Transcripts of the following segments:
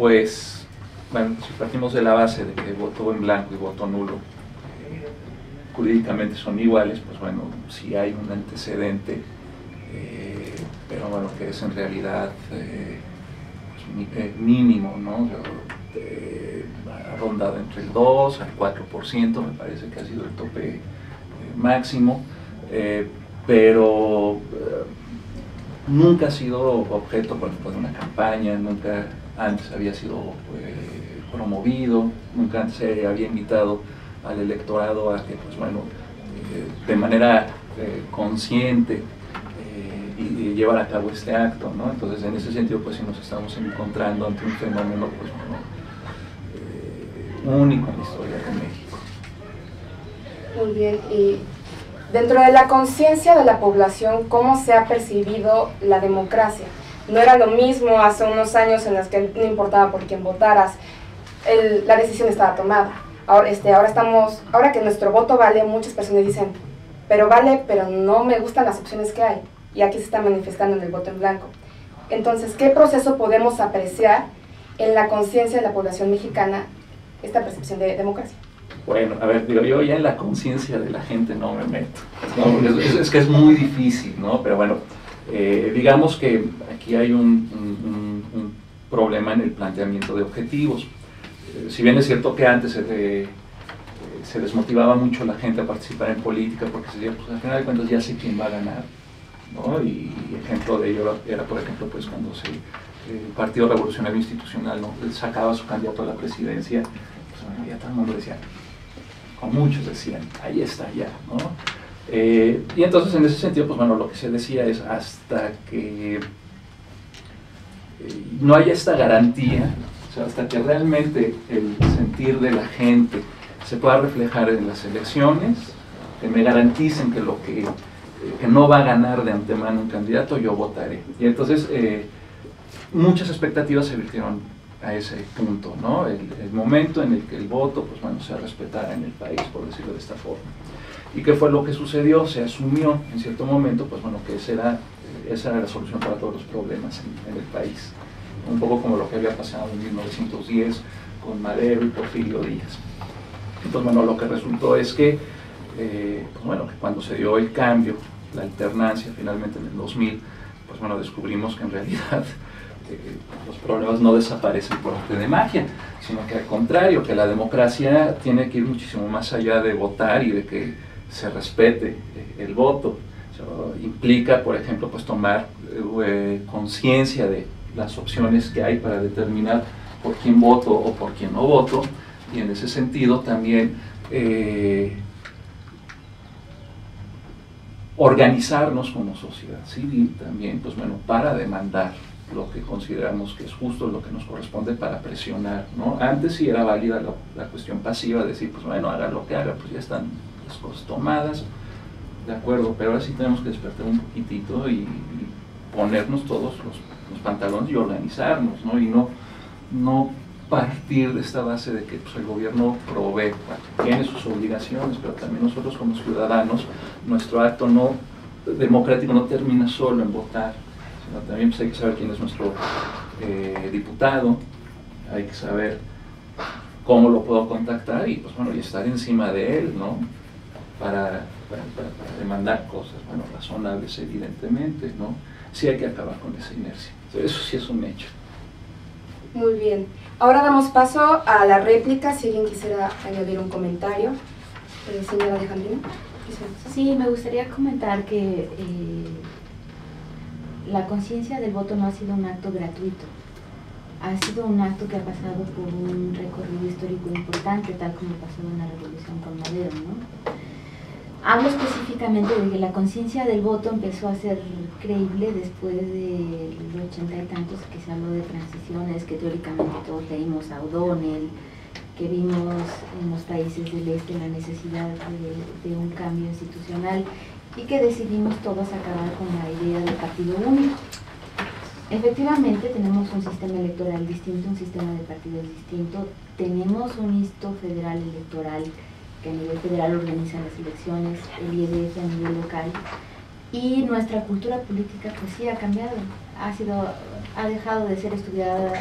pues, bueno, si partimos de la base de que voto en blanco y voto nulo jurídicamente son iguales, pues bueno, sí hay un antecedente, pero bueno, que es en realidad pues, mínimo, ¿no? Ha rondado entre el 2 al 4%, me parece que ha sido el tope máximo, pero nunca ha sido objeto, por ejemplo, de una campaña, nunca antes había sido promovido, nunca antes se había invitado al electorado a que, pues bueno, de manera consciente y llevar a cabo este acto, ¿no? Entonces, en ese sentido, pues sí nos estamos encontrando ante un fenómeno, pues bueno, único en la historia de México. Muy bien, y dentro de la conciencia de la población, ¿cómo se ha percibido la democracia? No era lo mismo hace unos años en los que no importaba por quién votaras, la decisión estaba tomada. Ahora que nuestro voto vale, muchas personas dicen, pero vale, pero no me gustan las opciones que hay. Y aquí se está manifestando en el voto en blanco. Entonces, ¿qué proceso podemos apreciar en la conciencia de la población mexicana esta percepción de democracia? Bueno, a ver, digo, yo ya en la conciencia de la gente no me meto, ¿no? Es que es muy difícil, ¿no? Pero bueno, digamos que aquí hay un problema en el planteamiento de objetivos. Si bien es cierto que antes se desmotivaba mucho la gente a participar en política porque se decía, pues al final de cuentas ya sé quién va a ganar, ¿no? Y ejemplo de ello era, por ejemplo, pues cuando el Partido Revolucionario Institucional, ¿no?, sacaba a su candidato a la presidencia, pues bueno, ya todo el mundo decía, o muchos decían, ahí está ya, ¿no? Y entonces en ese sentido, pues bueno, lo que se decía es hasta que no haya esta garantía, o sea, hasta que realmente el sentir de la gente se pueda reflejar en las elecciones, que me garanticen que que no va a ganar de antemano un candidato, yo votaré. Y entonces muchas expectativas se virtieron a ese punto, ¿no? El momento en el que el voto, pues bueno, se respetara en el país, por decirlo de esta forma. ¿Y qué fue lo que sucedió? Se asumió en cierto momento, pues bueno, que esa era la solución para todos los problemas en el país. Un poco como lo que había pasado en 1910 con Madero y Porfirio Díaz. Entonces, bueno, lo que resultó es que, pues bueno, que cuando se dio el cambio, la alternancia, finalmente en el 2000, pues bueno, descubrimos que en realidad los problemas no desaparecen por arte de magia, sino que al contrario, que la democracia tiene que ir muchísimo más allá de votar y de que se respete el voto. O sea, implica, por ejemplo, pues tomar conciencia de las opciones que hay para determinar por quién voto o por quién no voto, y en ese sentido también organizarnos como sociedad civil también, pues bueno, para demandar lo que consideramos que es justo, lo que nos corresponde, para presionar, ¿no? Antes sí era válida la cuestión pasiva, decir, pues bueno, haga lo que haga, pues ya están las cosas tomadas, de acuerdo, pero ahora sí tenemos que despertar un poquitito y ponernos todos los pantalones y organizarnos, ¿no? Y no partir de esta base de que pues, el gobierno provee, bueno, tiene sus obligaciones, pero también nosotros como ciudadanos, nuestro acto democrático no termina solo en votar, sino también pues, hay que saber quién es nuestro diputado, hay que saber cómo lo puedo contactar y pues bueno, y estar encima de él, ¿no? Para demandar cosas, bueno, razonables evidentemente, ¿no? Sí hay que acabar con esa inercia, eso sí es un hecho. Muy bien, ahora damos paso a la réplica, si alguien quisiera añadir un comentario. Señora Alejandrina. Sí, me gustaría comentar que la conciencia del voto no ha sido un acto gratuito, ha sido un acto que ha pasado por un recorrido histórico importante, tal como pasó en la Revolución con Madero, ¿no? Hablo específicamente de que la conciencia del voto empezó a ser creíble después de los 80 y tantos, que se habló de transiciones, que teóricamente todos leímos a O'Donnell, que vimos en los países del este la necesidad de un cambio institucional y que decidimos todos acabar con la idea del partido único. Efectivamente tenemos un sistema electoral distinto, un sistema de partidos distinto, tenemos un instituto federal electoral que a nivel federal organiza las elecciones, el IEDF a nivel local, y nuestra cultura política pues sí ha cambiado, ha dejado de ser estudiada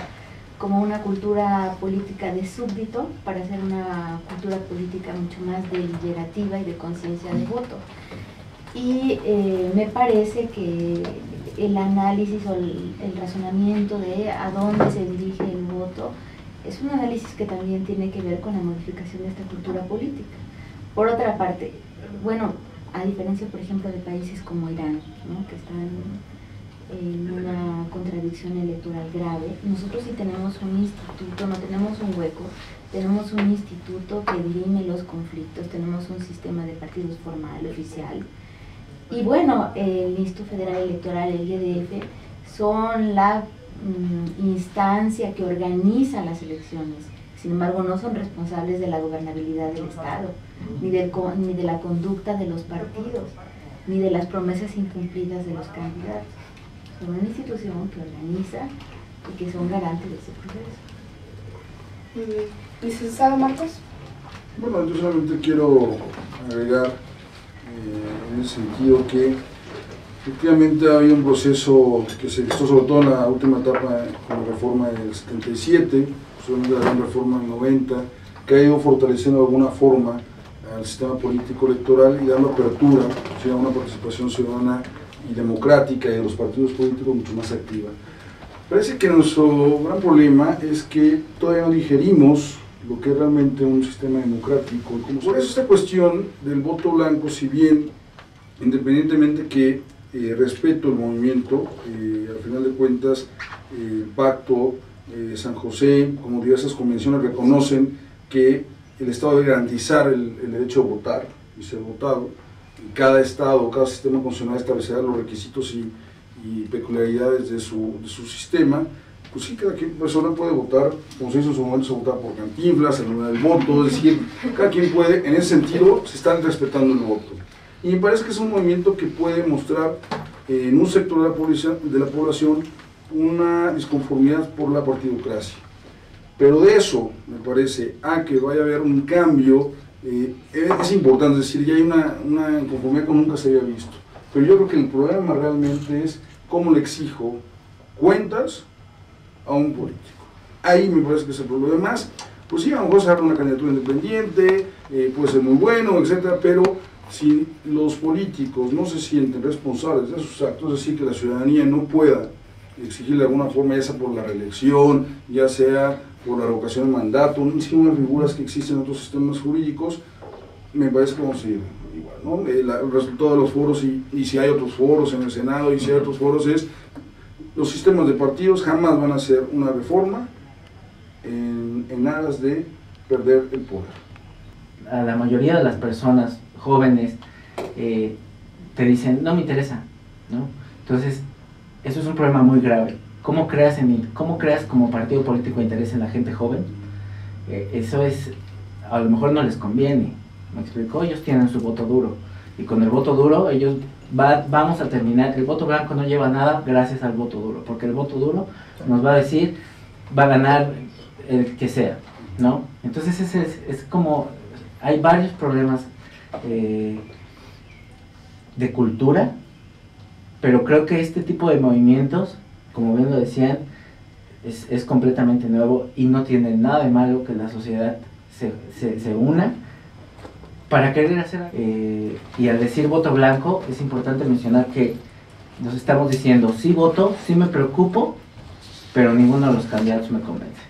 como una cultura política de súbdito para hacer una cultura política mucho más deliberativa y de conciencia de voto. Y me parece que el análisis o el razonamiento de a dónde se dirige el voto es un análisis que también tiene que ver con la modificación de esta cultura política. Por otra parte, bueno, a diferencia, por ejemplo, de países como Irán, ¿no?, que están en una contradicción electoral grave, nosotros sí tenemos un instituto, no tenemos un hueco, tenemos un instituto que dirime los conflictos, tenemos un sistema de partidos formal, oficial, y bueno, el Instituto Federal Electoral, el IEDF, son la instancia que organiza las elecciones. Sin embargo, no son responsables de la gobernabilidad del Estado, ni de la conducta de los partidos, ni de las promesas incumplidas de los candidatos. Son una institución que organiza y que son garantes de ese proceso. Licenciado Marcos. Bueno, yo solamente quiero agregar en el sentido que efectivamente ha habido un proceso que se gestó sobre todo en la última etapa con la reforma del 77, posiblemente la gran reforma del 90, que ha ido fortaleciendo de alguna forma al sistema político electoral y dando apertura, o sea, a una participación ciudadana y democrática y de los partidos políticos mucho más activa. Parece que nuestro gran problema es que todavía no digerimos lo que es realmente un sistema democrático. Como por eso esta cuestión del voto blanco, si bien independientemente que respeto el movimiento, al final de cuentas el Pacto San José, como diversas convenciones reconocen que el Estado debe garantizar el derecho a votar y ser votado, y cada Estado, cada sistema constitucional establecerá los requisitos y peculiaridades de su sistema. Pues sí, cada persona puede votar, como se hizo en su momento, se votaba por Cantinflas, en el voto, es decir, cada quien puede, en ese sentido se está respetando el voto. Y me parece que es un movimiento que puede mostrar en un sector de la población una disconformidad por la partidocracia. Pero de eso, me parece, a que vaya a haber un cambio, es importante, es decir, ya hay una inconformidad que nunca se había visto. Pero yo creo que el problema realmente es cómo le exijo cuentas a un político. Ahí me parece que es el problema. Más, pues sí, a lo mejor se abre una candidatura independiente, puede ser muy bueno, etcétera, pero si los políticos no se sienten responsables de sus actos, es decir, que la ciudadanía no pueda exigir de alguna forma, ya sea por la reelección, ya sea por la revocación del mandato, unas figuras que existen en otros sistemas jurídicos, me parece que vamos a ir igual, ¿no? El resultado de los foros, y si hay otros foros en el Senado, y si hay otros foros, es los sistemas de partidos jamás van a hacer una reforma en aras de perder el poder. A la mayoría de las personas jóvenes te dicen, no me interesa, ¿no? Entonces, eso es un problema muy grave. ¿Cómo creas como partido político interés en la gente joven? Eso es, a lo mejor no les conviene, ¿me explico? Ellos tienen su voto duro, y con el voto duro ellos vamos a terminar, el voto blanco no lleva nada gracias al voto duro, porque el voto duro nos va a decir, va a ganar el que sea, ¿no? Entonces es como, hay varios problemas de cultura, pero creo que este tipo de movimientos, como bien lo decían, es completamente nuevo y no tiene nada de malo que la sociedad se una para querer hacer. Y al decir voto blanco, es importante mencionar que nos estamos diciendo, sí voto, sí me preocupo, pero ninguno de los candidatos me convence.